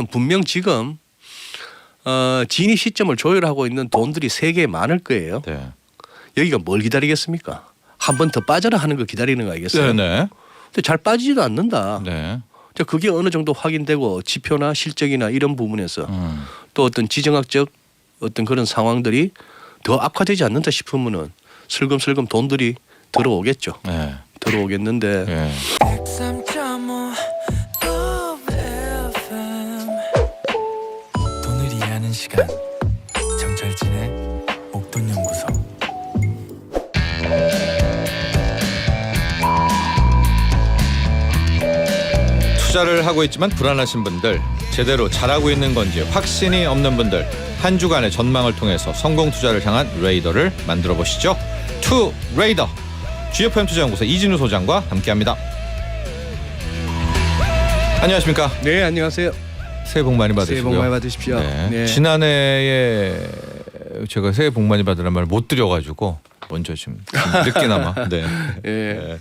분명 지금 진입 시점을 조율하고 있는 돈들이 세계에 많을 거예요. 네. 여기가 뭘 기다리겠습니까? 한 번 더 빠져라 하는 거 기다리는 거 아니겠어요? 네네. 근데 잘 빠지지도 않는다. 네. 자, 그게 어느 정도 확인되고 지표나 실적이나 이런 부분에서 또 어떤 지정학적 어떤 그런 상황들이 더 악화되지 않는다 싶으면은 슬금슬금 돈들이 들어오겠죠. 네. 들어오겠는데 네. 103.5 FM 돈을 이해하는 시간 정철진의 목돈연구소. 투자를 하고 있지만 불안하신 분들, 제대로 잘하고 있는 건지 확신이 없는 분들, 한 주간의 전망을 통해서 성공 투자를 향한 레이더를 만들어 보시죠. 투 레이더 GFM 투자연구소 이진우 소장과 함께합니다. 안녕하십니까? 네, 안녕하세요. 새해 복 많이 받으시고요. 새해 복 많이 받으십시오. 네. 네. 지난해에 제가 새해 복 많이 받으라는 말을 못 드려가지고 먼저 좀 늦게나마. 네. 예.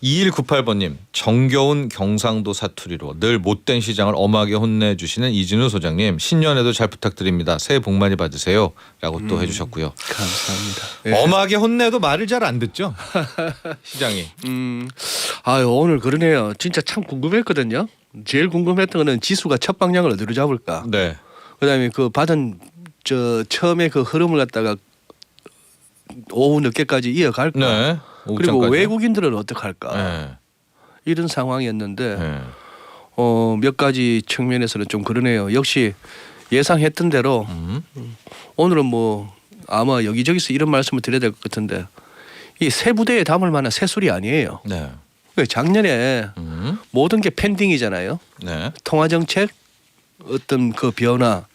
2198번님, 정겨운 경상도 사투리로 늘 못된 시장을 엄하게 혼내주시는 이진우 소장님, 신년에도 잘 부탁드립니다. 새해 복 많이 받으세요. 라고 또 해주셨고요. 감사합니다. 예. 엄하게 혼내도 말을 잘 안 듣죠? 시장이. 아유, 오늘 그러네요. 진짜 참 궁금했거든요. 제일 궁금했던 거는 지수가 첫 방향을 어디로 잡을까. 네. 그다음에 그 받은 처음에 그 흐름을 갖다가 오후 늦게까지 이어갈까. 네. 그리고 오후장까지. 외국인들은 어떻게 할까. 네. 이런 상황이었는데 네. 몇 가지 측면에서는 좀 그러네요. 역시 예상했던 대로 오늘은 뭐 아마 여기저기서 이런 말씀을 드려야 될 것 같은데 이 새 부대에 담을 만한 새술이 아니에요. 네. 작년에 모든 게 펜딩이잖아요. 네. 통화정책 어떤 그 변화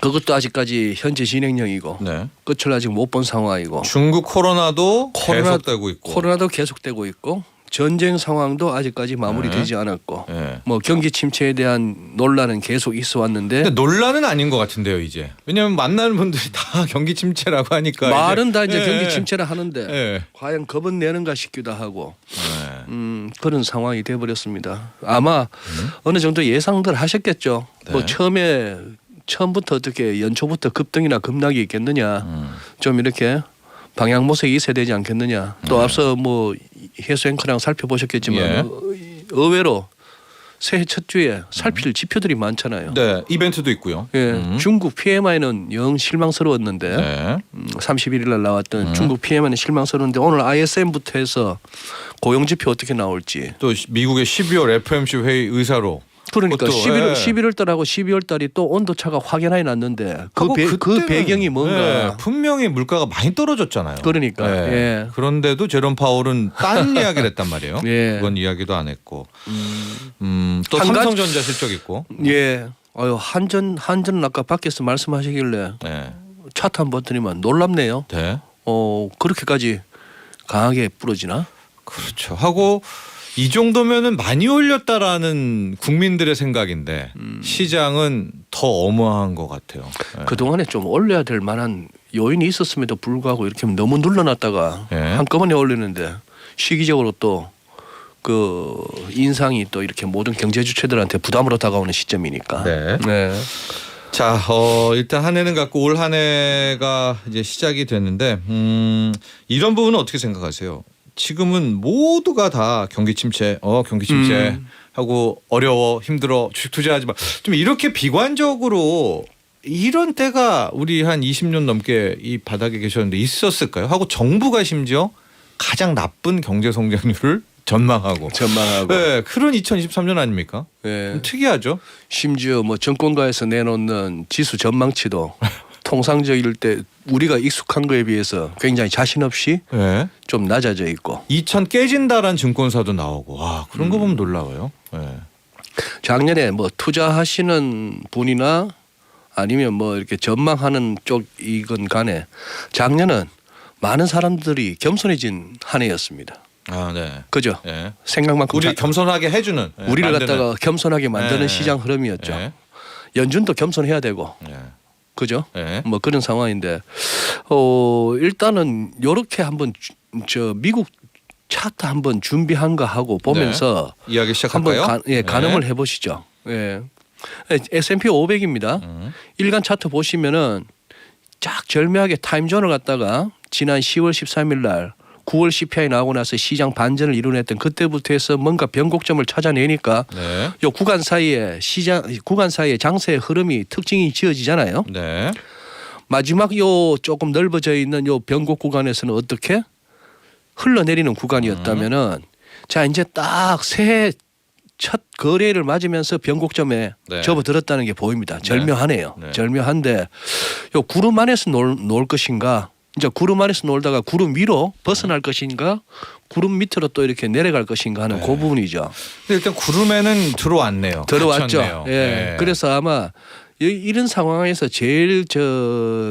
그것도 아직까지 현재 진행형이고 네. 끝을 아직 못 본 상황이고 중국 코로나도 계속되고 있고. 코로나도 계속되고 있고 전쟁 상황도 아직까지 마무리되지 않았고 네. 뭐 경기 침체에 대한 논란은 계속 있어 왔는데 근데 논란은 아닌 것 같은데요, 이제. 왜냐하면 만나는 분들이 다 경기 침체라고 하니까. 말은 다 이제 예, 경기 예. 침체를 하는데 예. 과연 겁은 내는가 싶기도 하고 네. 그런 상황이 돼버렸습니다. 아마 어느 정도 예상들 하셨겠죠. 네. 뭐 처음부터 어떻게 연초부터 급등이나 급락이 있겠느냐. 좀 이렇게 방향 모색이 있어야 되지 않겠느냐. 또 앞서 뭐 해수 앵커랑 살펴보셨겠지만 예. 의외로 새해 첫 주에 살필 지표들이 많잖아요. 네, 이벤트도 있고요. 예, 중국 PMI는 영 실망스러웠는데 네. 31일 날 나왔던 중국 PMI는 실망스러운데 오늘 ISM부터 해서 고용지표 어떻게 나올지. 또 미국의 12월 FOMC 회의 의사로. 그러니까 그것도, 11월 달하고 12월 달이 또 온도차가 확연하게 났는데 하고 그 그때는, 배경이 뭔가. 네, 분명히 물가가 많이 떨어졌잖아요. 그러니까. 네. 예. 그런데도 제롬 파월은 딴 이야기를 했단 말이에요. 예. 그건 이야기도 안 했고. 또 한 삼성전자 실적 있고. 예. 한전은 아까 밖에서 말씀하시길래 네. 차트 한번 봤더니만 놀랍네요. 네. 그렇게까지 강하게 부러지나? 그렇죠. 하고 이 정도면은 많이 올렸다라는 국민들의 생각인데 시장은 더 어마한 것 같아요. 네. 그동안에 좀 올려야 될 만한 요인이 있었음에도 불구하고 이렇게 너무 눌러놨다가 네. 한꺼번에 올리는데 시기적으로 또 그 인상이 또 이렇게 모든 경제 주체들한테 부담으로 다가오는 시점이니까. 네. 네. 자, 일단 한 해는 갖고 올 한 해가 이제 시작이 됐는데 이런 부분은 어떻게 생각하세요? 지금은 모두가 다 경기 침체 하고 어려워 힘들어 주식 투자하지 마. 좀 이렇게 비관적으로 이런 때가 우리 한 20년 넘게 이 바닥에 계셨는데 있었을까요? 하고 정부가 심지어 가장 나쁜 경제 성장률을 전망하고. 네, 그런 2023년 아닙니까? 네. 좀 특이하죠. 심지어 뭐 정권가에서 내놓는 지수 전망치도 통상적일 때 우리가 익숙한 거에 비해서 굉장히 자신 없이 네. 좀 낮아져 있고 2000 깨진다란 증권사도 나오고 와 그런 거 보면 놀라워요. 네. 작년에 뭐 투자하시는 분이나 아니면 뭐 이렇게 전망하는 쪽이건 간에 작년은 많은 사람들이 겸손해진 한 해였습니다. 아, 네. 그죠? 네. 생각만큼 우리 겸손하게 해주는 우리를 만드는. 갖다가 겸손하게 만드는 네. 시장 흐름이었죠. 네. 연준도 겸손해야 되고 네. 그죠? 네. 뭐 그런 상황인데 일단은 요렇게 한번 미국 차트 한번 준비한가 하고 보면서 이야기 시작할까요? 한번 가늠을 해보시죠. 예. S&P 500입니다. 일간 차트 보시면은 쫙 절묘하게 타임존을 갖다가 지난 10월 13일 날 9월 CPI 나오고 나서 시장 반전을 이뤄냈던 그때부터 해서 뭔가 변곡점을 찾아내니까 네. 요 구간 사이에 장세의 흐름이 특징이 지어지잖아요. 네. 마지막 요 조금 넓어져 있는 요 변곡 구간에서는 어떻게 흘러내리는 구간이었다면은 자 이제 딱 새해 첫 거래를 맞으면서 변곡점에 네. 접어들었다는 게 보입니다. 절묘하네요. 네. 절묘한데 요 구름 안에서 놀 것인가? 이제 구름 안에서 놀다가 구름 위로 벗어날 것인가? 구름 밑으로 또 이렇게 내려갈 것인가 하는 네. 그 부분이죠. 근데 일단 구름에는 들어왔네요. 들어왔죠. 갇혔네요. 예. 네. 그래서 아마 이런 상황에서 제일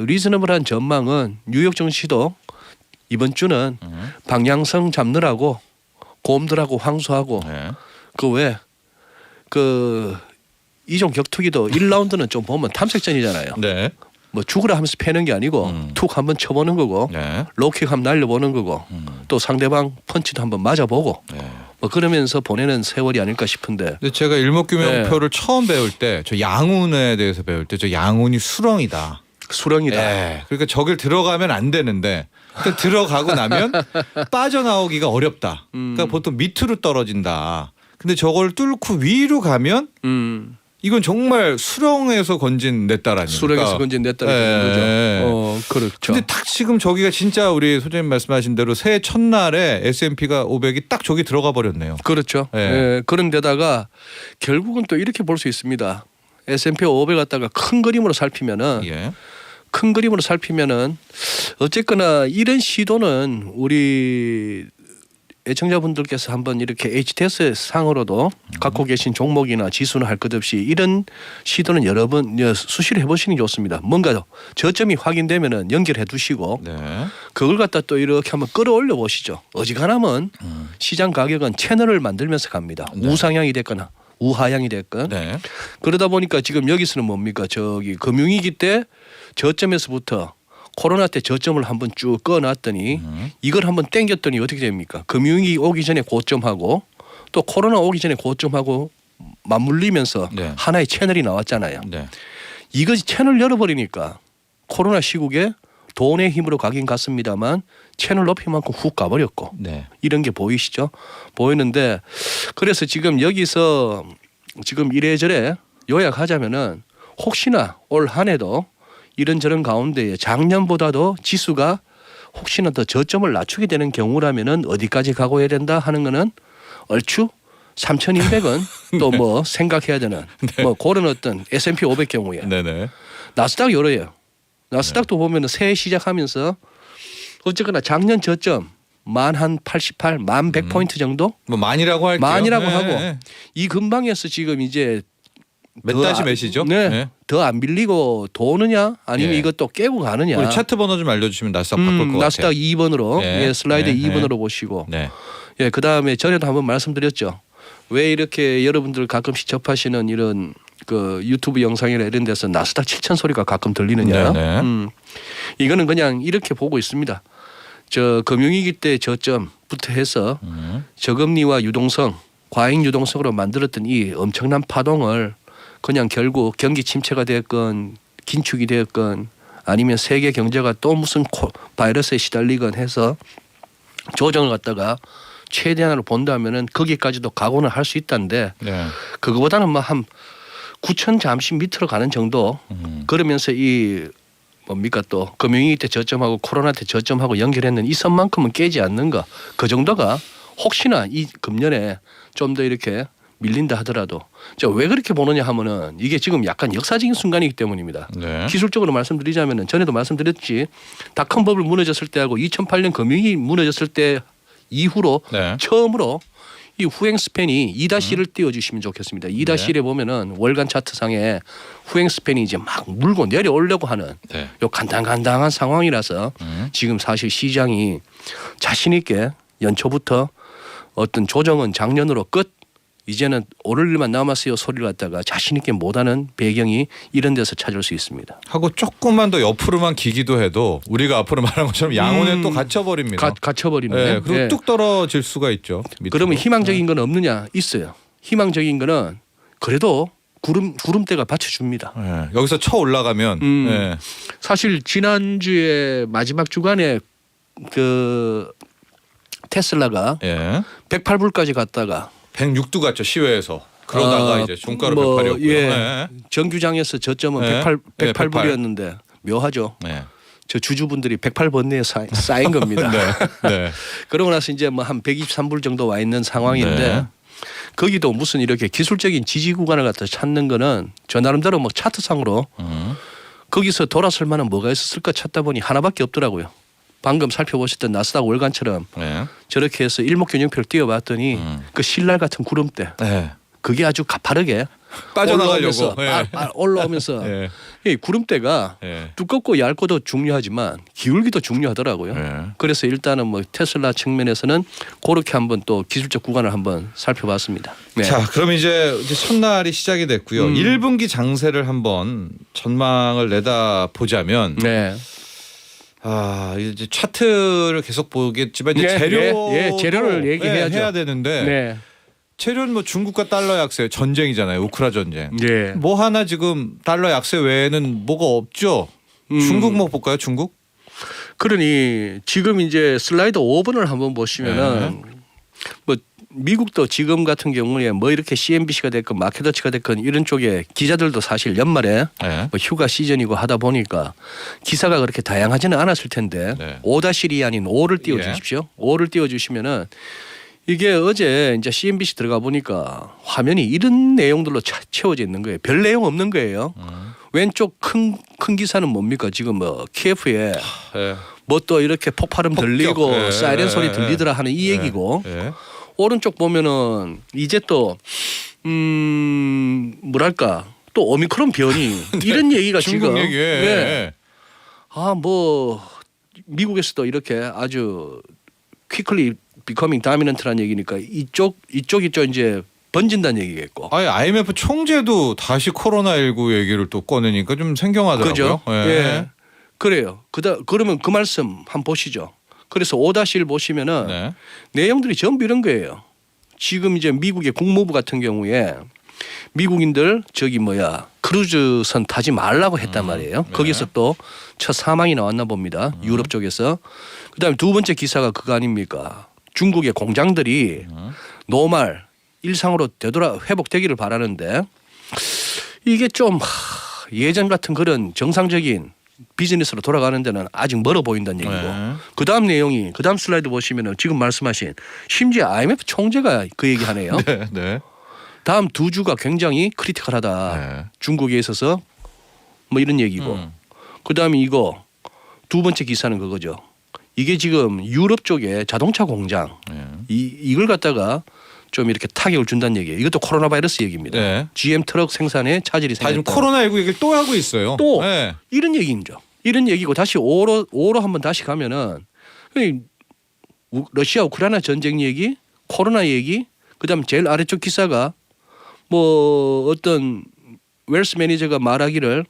리즈너블한 전망은 뉴욕 증시도 이번 주는 방향성 잡느라고 곰들하고 황소하고 네. 그 이종 격투기도 1라운드는 좀 보면 탐색전이잖아요. 네. 뭐 죽으라 하면서 패는 게 아니고 툭 한번 쳐보는 거고 네. 로킥 한번 날려보는 거고 또 상대방 펀치도 한번 맞아보고 네. 뭐 그러면서 보내는 세월이 아닐까 싶은데 근데 제가 일목균형표를 처음 배울 때 저 양운에 대해서 배울 때 저 양운이 수렁이다. 수렁이다. 네. 그러니까 저길 들어가면 안 되는데 그 들어가고 나면 빠져나오기가 어렵다. 그러니까 보통 밑으로 떨어진다. 근데 저걸 뚫고 위로 가면 이건 정말 수렁에서 건진 내 딸 아닙니까? 수렁에서 건진 내 딸이 되는 거죠. 그렇죠. 근데 딱 지금 저기가 진짜 우리 소장님 말씀하신 대로 새해 첫날에 S&P가 500이 딱 저기 들어가 버렸네요. 그렇죠. 예. 예, 그런데다가 결국은 또 이렇게 볼 수 있습니다. S&P 500 갖다가 큰 그림으로 살피면은 예. 큰 그림으로 살피면은 어쨌거나 이런 시도는 우리 애청자분들께서 한번 이렇게 HTS 상으로도 갖고 계신 종목이나 지수는 할 것 없이 이런 시도는 여러 번 수시로 해보시는 게 좋습니다. 뭔가 저점이 확인되면은 연결해 두시고 네. 그걸 갖다 또 이렇게 한번 끌어올려 보시죠. 어지간하면 시장 가격은 채널을 만들면서 갑니다. 네. 우상향이 됐거나 우하향이 됐건 네. 그러다 보니까 지금 여기서는 뭡니까 저기 금융위기 때 저점에서부터 코로나 때 저점을 한번 쭉 꺼놨더니 이걸 한번 땡겼더니 어떻게 됩니까? 금융위기 오기 전에 고점하고 또 코로나 오기 전에 고점하고 맞물리면서 네. 하나의 채널이 나왔잖아요. 네. 이것이 채널 열어버리니까 코로나 시국에 돈의 힘으로 가긴 갔습니다만 채널 높이만큼 훅 가버렸고 네. 이런 게 보이시죠? 보이는데 그래서 지금 여기서 지금 이래저래 요약하자면은 혹시나 올 한 해도 이런저런 가운데에 작년보다도 지수가 혹시나 더 저점을 낮추게 되는 경우라면은 어디까지 가고 해야 된다 하는 거는 얼추 3,200은 또 뭐 생각해야 되는 뭐 그런 어떤 S&P 500 경우에 네네. 나스닥 요래요. 나스닥도 보면은 새해 시작하면서 어쨌거나 작년 저점 만 한 88, 만 100포인트 정도 뭐 만이라고 할게요. 만이라고 네. 하고 이 근방에서 지금 이제 몇 다시 몇이죠? 네. 더 안 밀리고 도느냐 아니면 예. 이것도 깨고 가느냐. 우리 차트 번호 좀 알려주시면 나스닥 바꿀 것 나스닥 같아요. 2번으로 예. 예, 슬라이드 예. 2번으로 보시고 네. 예, 그다음에 전에도 한번 말씀드렸죠. 왜 이렇게 여러분들 가끔씩 접하시는 이런 그 유튜브 영상이나 이런 데서 나스닥 7천 소리가 가끔 들리느냐. 네네. 이거는 그냥 이렇게 보고 있습니다. 저 금융위기 때 저점부터 해서 저금리와 유동성, 과잉 유동성으로 만들었던 이 엄청난 파동을 그냥 결국 경기 침체가 되었건 긴축이 되었건 아니면 세계 경제가 또 무슨 바이러스에 시달리건 해서 조정을 갖다가 최대한으로 본다면은 거기까지도 각오는 할 수 있다는데 네. 그거보다는 뭐 한 9천 잠시 밑으로 가는 정도 그러면서 이 뭡니까 또 금융위기 때 저점하고 코로나 때 저점하고 연결했는 이 선만큼은 깨지 않는 거 그 정도가 혹시나 이 금년에 좀 더 이렇게 밀린다 하더라도 저 왜 그렇게 보느냐 하면은 이게 지금 약간 역사적인 순간이기 때문입니다. 네. 기술적으로 말씀드리자면은 전에도 말씀드렸지 닷컴 버블 무너졌을 때하고 2008년 금융위기 무너졌을 때 이후로 네. 처음으로 이 후행 스팬이 2-1을 띄워주시면 좋겠습니다. 2-1에 보면은 월간 차트상에 후행 스팬이 이제 막 물고 내려오려고 하는 네. 요 간당간당한 상황이라서 지금 사실 시장이 자신 있게 연초부터 어떤 조정은 작년으로 끝 이제는 오를 일만 남았어요 소리를 갖다가 자신 있게 못하는 배경이 이런 데서 찾을 수 있습니다. 하고 조금만 더 옆으로만 기기도 해도 우리가 앞으로 말한 것처럼 양온에 또 갇혀버립니다. 갇혀버리는데. 네, 그리고 뚝 떨어질 수가 있죠. 밑으로. 그러면 희망적인 건 없느냐? 있어요. 희망적인 거는 그래도 구름대가 받쳐줍니다. 네, 여기서 쳐 올라가면 네. 사실 지난주에 마지막 주간에 그 테슬라가 예. 108불까지 갔다가 106도 갔죠 시외에서. 그러다가 이제 종가로 108이었고요. 예, 네. 정규장에서 저점은 네. 108불이었는데 묘하죠. 네. 저 주주분들이 108번뇌에 쌓인 겁니다. 네. 그러고 나서 이제 뭐 한 123불 정도 와 있는 상황인데 네. 거기도 무슨 이렇게 기술적인 지지 구간을 갖다 찾는 거는 저 나름대로 뭐 차트상으로 거기서 돌아설 만한 뭐가 있었을까 찾다 보니 하나밖에 없더라고요. 방금 살펴보셨던 나스닥 월간처럼 네. 저렇게 해서 일목균형표를 띄워봤더니 그 신랄 같은 구름대 네. 그게 아주 가파르게 빠져나가려고 올라오면서 네. 이 구름대가 네. 두껍고 얇고도 중요하지만 기울기도 중요하더라고요. 네. 그래서 일단은 뭐 테슬라 측면에서는 그렇게 한번 또 기술적 구간을 한번 살펴봤습니다. 네. 자, 그럼 이제 첫날이 시작이 됐고요. 1분기 장세를 한번 전망을 내다 보자면 네. 아, 이제 차트를 계속 보겠지만 이제 네, 재료를 얘기해야죠. 해야 되는데 네. 재료는 뭐 중국과 달러 약세 전쟁이잖아요. 우크라 전쟁. 네. 뭐 하나 지금 달러 약세 외에는 뭐가 없죠. 중국 뭐 볼까요? 중국? 그러니 지금 이제 슬라이드 5번을 한번 보시면은 뭐 미국도 지금 같은 경우에 뭐 이렇게 CNBC가 됐건 마켓워치가 됐건 이런 쪽에 기자들도 사실 연말에 네. 뭐 휴가 시즌이고 하다 보니까 기사가 그렇게 다양하지는 않았을 텐데 네. 5-1이 아닌 5를 띄워 주십시오. 5를 띄워 주시면은 이게 어제 이제 CNBC 들어가 보니까 화면이 이런 내용들로 채워져 있는 거예요. 별 내용 없는 거예요. 왼쪽 큰 기사는 뭡니까? 지금 뭐 키예프에 네. 뭐 또 이렇게 폭발음 들리고 예, 사이렌 소리 예, 들리더라 하는 이 얘기고 예. 오른쪽 보면은 이제 또 뭐랄까 또 오미크론 변이 이런 얘기가 중국 지금 얘기. 네. 아 뭐 미국에서도 이렇게 아주 quickly becoming dominant라는 얘기니까 이쪽이 좀 이제 번진다는 얘기겠고. 아니 IMF 총재도 다시 코로나19 얘기를 또 꺼내니까 좀 생경하더라고요. 그죠? 예. 예. 그래요. 그러면 그 말씀 한번 보시죠. 그래서 5-1 보시면은 네. 내용들이 전부 이런 거예요. 지금 이제 미국의 국무부 같은 경우에 미국인들 저기 크루즈선 타지 말라고 했단 말이에요. 네. 거기서 또 첫 사망이 나왔나 봅니다. 유럽 쪽에서. 그다음에 두 번째 기사가 그거 아닙니까? 중국의 공장들이 노말 일상으로 회복되기를 바라는데 이게 좀 예전 같은 그런 정상적인 비즈니스로 돌아가는 데는 아직 멀어 보인다는 얘기고 네. 그다음 내용이 그다음 슬라이드 보시면은 지금 말씀하신 심지어 IMF 총재가 그 얘기하네요. 네. 네. 다음 두 주가 굉장히 크리티컬하다. 네. 중국에 있어서 뭐 이런 얘기고 그다음에 이거 두 번째 기사는 그거죠. 이게 지금 유럽 쪽에 자동차 공장 네. 이걸 갖다가 좀 이렇게 타격을 준다는 얘기예요. 이것도 코로나 바이러스 얘기입니다. 네. GM 트럭 생산에 차질이 다 지금 생겼다. 코로나19 얘기를 또 하고 있어요. 또 네. 이런 얘기죠. 이런 얘기고 다시 5로 한번 다시 가면은 러시아 우크라이나 전쟁 얘기, 코로나 얘기, 그다음 제일 아래쪽 기사가 뭐 어떤 웰스 매니저가 말하기를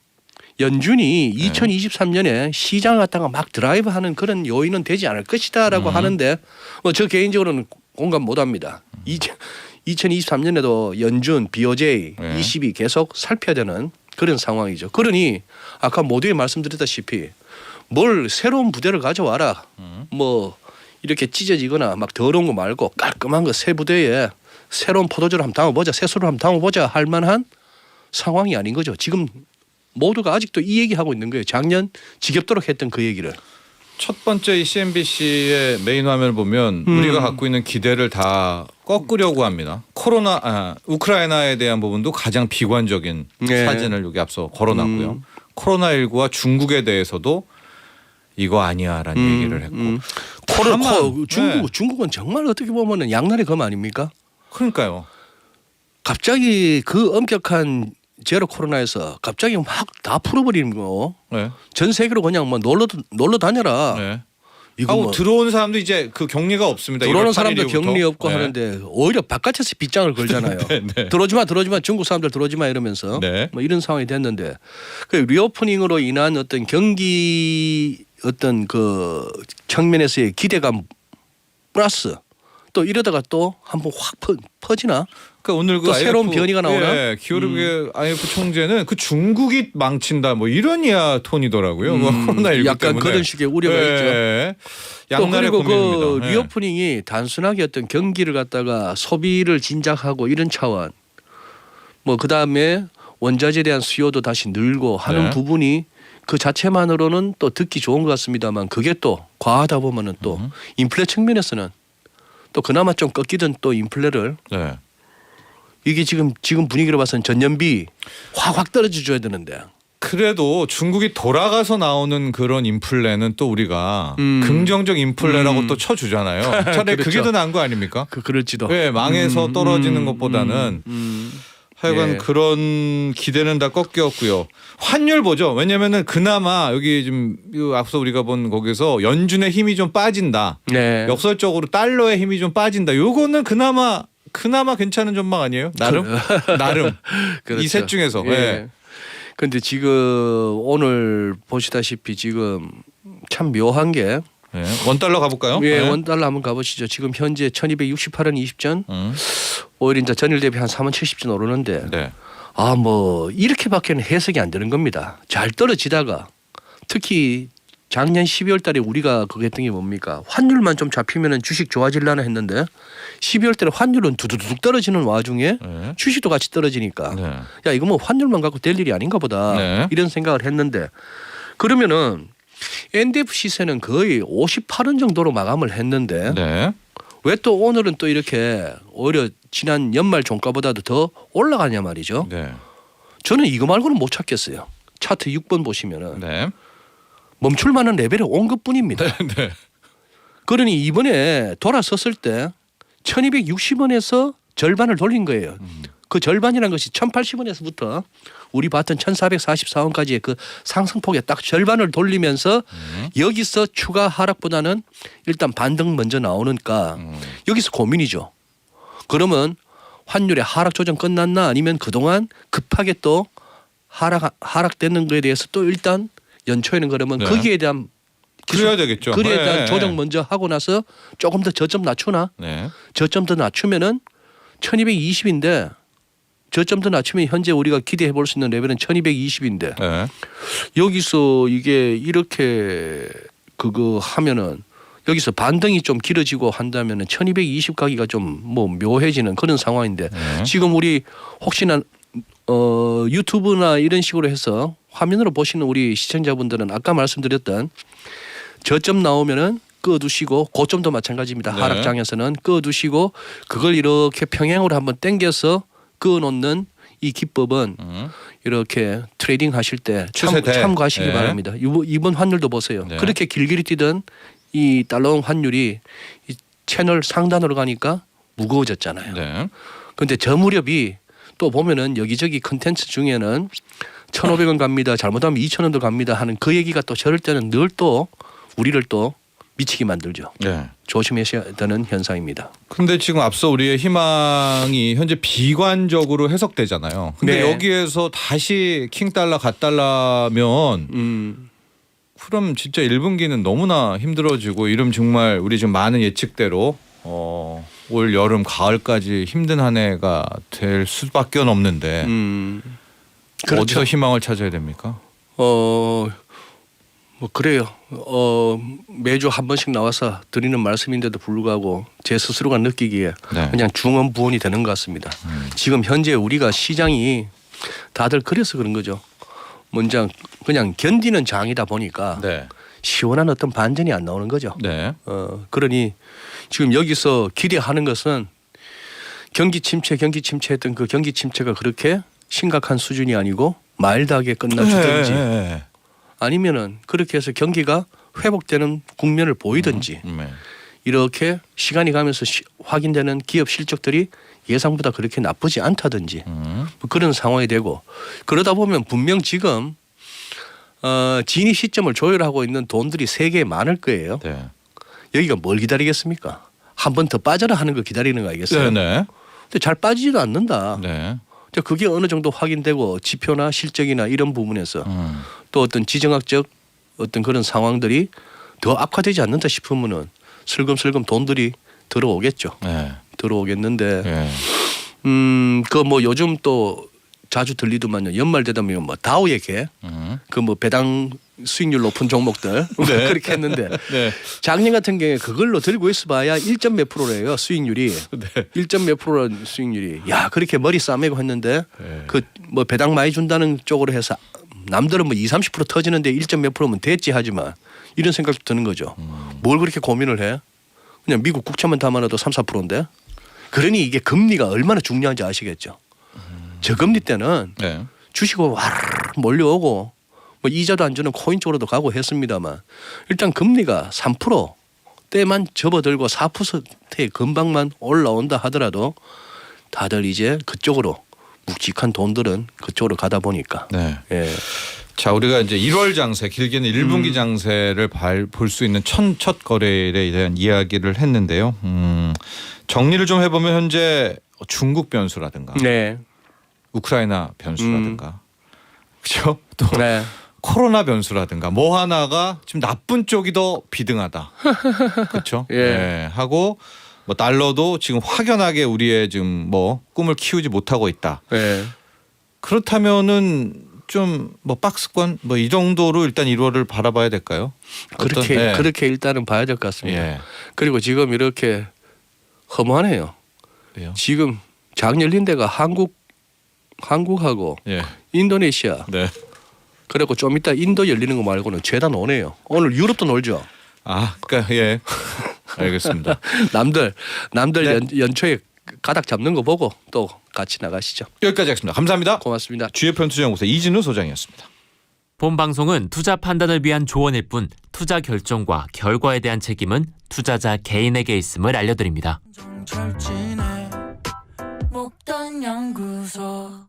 연준이 2023년에 시장을 갖다가 막 드라이브하는 그런 요인은 되지 않을 것이다라고 하는데 뭐 저 개인적으로는 공감 못합니다. 2023년에도 연준, BOJ, 네. ECB 계속 살펴야 되는 그런 상황이죠. 그러니 아까 모두에 말씀드렸다시피 뭘 새로운 부대를 가져와라. 뭐 이렇게 찢어지거나 막 더러운 거 말고 깔끔한 거 새 부대에 새로운 포도주를 한번 담아보자, 새소를 한번 담아보자 할 만한 상황이 아닌 거죠. 지금 모두가 아직도 이 얘기하고 있는 거예요. 작년 지겹도록 했던 그 얘기를. 첫 번째 이 CNBC의 메인 화면을 보면 우리가 갖고 있는 기대를 다 꺾으려고 합니다. 우크라이나에 대한 부분도 가장 비관적인 네. 사진을 여기 앞서 걸어놨고요. 코로나19와 중국에 대해서도 이거 아니야라는 얘기를 했고. 다만, 중국은 정말 어떻게 보면 양날의 검 아닙니까? 그러니까요. 갑자기 그 엄격한 제로 코로나에서 갑자기 막 다 풀어버리는 거. 네. 전 세계로 그냥 뭐 놀러 다녀라. 네. 이거 하고 뭐 들어오는 사람도 이제 그 격리가 없습니다. 들어오는 1월 사람도 8일부터. 격리 없고 네. 하는데 오히려 바깥에서 빗장을 걸잖아요. 네. 들어오지마 중국 사람들 들어오지마 이러면서 네. 뭐 이런 상황이 됐는데 그 리오프닝으로 인한 어떤 경기 어떤 그 측면에서의 기대감 플러스 또 이러다가 또 한번 확 퍼지나? 그러니까 오늘 그 또 새로운 IMF, 변이가 나오나? 예, 기어르게 IMF 총재는 그 중국이 망친다 뭐 이런 이야 톤이더라고요. 코로나19 약간 때문에. 그런 식의 우려가 있죠. 예. 또 양날의 그리고 그 고민입니다. 예. 리오프닝이 단순하게 어떤 경기를 갖다가 소비를 진작하고 이런 차원 뭐 그다음에 원자재에 대한 수요도 다시 늘고 하는 네. 부분이 그 자체만으로는 또 듣기 좋은 것 같습니다만 그게 또 과하다 보면은 또 인플레 측면에서는 또 그나마 좀 꺾이던 또 인플레를 네. 이게 지금 분위기로 봐서는 전년비 확 떨어져 줘야 되는데 그래도 중국이 돌아가서 나오는 그런 인플레는 또 우리가 긍정적 인플레라고 또 쳐주잖아요. 차라리 그렇죠. 그게 더 나은 거 아닙니까? 그럴지도. 왜 망해서 떨어지는 것보다는 하여간 예. 그런 기대는 다 꺾였고요. 환율 보죠. 왜냐면은 그나마 여기 좀 앞서 우리가 본 거기서 연준의 힘이 좀 빠진다. 네. 역설적으로 달러의 힘이 좀 빠진다. 요거는 그나마 괜찮은 전망 아니에요? 나름 나름 그렇죠. 이 셋 중에서. 예. 예. 근데 지금 오늘 보시다시피 지금 참 묘한 게 예. 원달러 가볼까요? 예, 예. 원달러 한번 가보시죠. 지금 현재 1268원 20전 음. 오히려 이제 전일 대비 한 3원 70전 오르는데 네. 아 뭐 이렇게밖에는 해석이 안 되는 겁니다. 잘 떨어지다가 특히 작년 12월 달에 우리가 그거 했던 게 뭡니까? 환율만 좀 잡히면은 주식 좋아질라나 했는데 12월 달에 환율은 두두둑 떨어지는 와중에 네. 주식도 같이 떨어지니까 네. 야 이거 뭐 환율만 갖고 될 일이 아닌가 보다 네. 이런 생각을 했는데 그러면은 NDF 시세는 거의 58원 정도로 마감을 했는데 네. 왜 또 오늘은 또 이렇게 오히려 지난 연말 종가보다도 더 올라가냐 말이죠. 네. 저는 이거 말고는 못 찾겠어요. 차트 6번 보시면은 네. 멈출 만한 레벨에 온 것뿐입니다. 네. 그러니 이번에 돌아섰을 때 1260원에서 절반을 돌린 거예요. 그 절반이라는 것이 1080원에서부터 우리 봤던 1444원까지의 그 상승폭의 딱 절반을 돌리면서 여기서 추가 하락보다는 일단 반등 먼저 나오니까 여기서 고민이죠. 그러면 환율의 하락 조정 끝났나 아니면 그동안 급하게 또 하락되는 거에 대해서 또 일단 연초에는 그러면 네. 거기에 대한 그래야 되겠죠. 그에 대한 네. 조정 먼저 하고 나서 조금 더 저점 낮추나? 네. 저점 더 낮추면은 1220인데 저점 더 낮추면 현재 우리가 기대해 볼 수 있는 레벨은 1220인데 네. 여기서 이게 이렇게 그거 하면은 여기서 반등이 좀 길어지고 한다면은 1220 가기가 좀 뭐 묘해지는 그런 상황인데 네. 지금 우리 혹시나 유튜브나 이런 식으로 해서 화면으로 보시는 우리 시청자분들은 아까 말씀드렸던 저점 나오면은 끄어두시고 고점도 마찬가지입니다. 네. 하락장에서는 끄어두시고 그걸 이렇게 평행으로 한번 당겨서 그어놓는 이 기법은 이렇게 트레이딩 하실 때 추세대. 참고하시기 네. 바랍니다. 이번 환율도 보세요. 네. 그렇게 길길이 뛰던 이 달러 환율이 이 채널 상단으로 가니까 무거워졌잖아요. 네. 근데 저 무렵이 또 보면은 여기저기 컨텐츠 중에는 1,500원 갑니다. 잘못하면 2,000원도 갑니다 하는 그 얘기가 또 저럴 때는 늘 또 우리를 또 미치게 만들죠. 네. 조심하셔야 되는 현상입니다. 근데 지금 앞서 우리의 희망이 현재 비관적으로 해석되잖아요. 근데 네. 여기에서 다시 킹달러 갓달러면 그럼 진짜 1분기는 너무나 힘들어지고 이름 정말 우리 지금 많은 예측대로 올 여름 가을까지 힘든 한 해가 될 수밖에 없는데 그렇죠. 어디서 희망을 찾아야 됩니까? 뭐 그래요. 매주 한 번씩 나와서 드리는 말씀인데도 불구하고 제 스스로가 느끼기에 네. 그냥 중언부언이 되는 것 같습니다. 지금 현재 우리가 시장이 다들 그래서 그런 거죠. 먼저 그냥 견디는 장이다 보니까 네. 시원한 어떤 반전이 안 나오는 거죠. 네. 그러니 지금 여기서 기대하는 것은 경기 침체했던 그 경기 침체가 그렇게 심각한 수준이 아니고 마일드하게 끝나주든지 네. 아니면은 그렇게 해서 경기가 회복되는 국면을 보이든지 네. 이렇게 시간이 가면서 확인되는 기업 실적들이 예상보다 그렇게 나쁘지 않다든지 뭐 그런 상황이 되고 그러다 보면 분명 지금 진입 시점을 조율하고 있는 돈들이 세계에 많을 거예요. 네. 여기가 뭘 기다리겠습니까? 한 번 더 빠져라 하는 거 기다리는 거 아니겠어요? 네네. 근데 잘 빠지지도 않는다. 네. 그게 어느 정도 확인되고 지표나 실적이나 이런 부분에서 또 어떤 지정학적 어떤 그런 상황들이 더 악화되지 않는다 싶으면은 슬금슬금 돈들이 들어오겠죠. 네. 들어오겠는데 네. 그 뭐 요즘 또 자주 들리더만요. 연말 되다 보면 뭐 다우 얘기 그 뭐 배당 수익률 높은 종목들 네. 그렇게 했는데 네. 작년 같은 경우에 그걸로 들고 있어봐야 1점 몇 프로래요 수익률이. 네. 1점 몇 프로라는 수익률이. 야 그렇게 머리 싸매고 했는데 네. 그 뭐 배당 많이 준다는 쪽으로 해서 남들은 뭐 20-30% 터지는데 1점 몇 프로면 됐지 하지만 이런 생각도 드는 거죠. 뭘 그렇게 고민을 해? 그냥 미국 국채만 담아놔도 3-4%인데. 그러니 이게 금리가 얼마나 중요한지 아시겠죠. 저금리 때는 네. 주식으로 와르르 몰려오고 뭐 이자도 안 주는 코인 쪽으로도 가고 했습니다만 일단 금리가 3% 때만 접어들고 4%의 금방만 올라온다 하더라도 다들 이제 그쪽으로 묵직한 돈들은 그쪽으로 가다 보니까 네. 예. 자, 우리가 이제 1월 장세, 길게는 1분기 장세를 볼 수 있는 첫 거래에 대한 이야기를 했는데요. 정리를 좀 해보면 현재 중국 변수라든가 네. 우크라이나 변수라든가 그렇죠? 또 네. 코로나 변수라든가 뭐 하나가 지금 나쁜 쪽이 더 비등하다. 그렇죠? 예. 네. 하고 뭐 달러도 지금 확연하게 우리의 지금 뭐 꿈을 키우지 못하고 있다. 네. 그렇다면은 좀 뭐 박스권 뭐 이 정도로 일단 1월을 바라봐야 될까요? 그렇게 네. 그렇게 일단은 봐야 될 것 같습니다. 예. 그리고 지금 이렇게 허무하네요. 왜요? 지금 장 열린 데가 한국하고 예. 인도네시아 네. 그리고 좀 이따 인도 열리는 거 말고는 죄다 노네요. 오늘 유럽도 놀죠. 아, 그러니까 예. 알겠습니다. 남들 네. 연초에 가닥 잡는 거 보고 또 같이 나가시죠. 여기까지 하겠습니다. 감사합니다. 고맙습니다. GFN 투자연구소 이진우 소장이었습니다. 본 방송은 투자 판단을 위한 조언일 뿐 투자 결정과 결과에 대한 책임은 투자자 개인에게 있음을 알려드립니다. 정철진의 목돈 연구소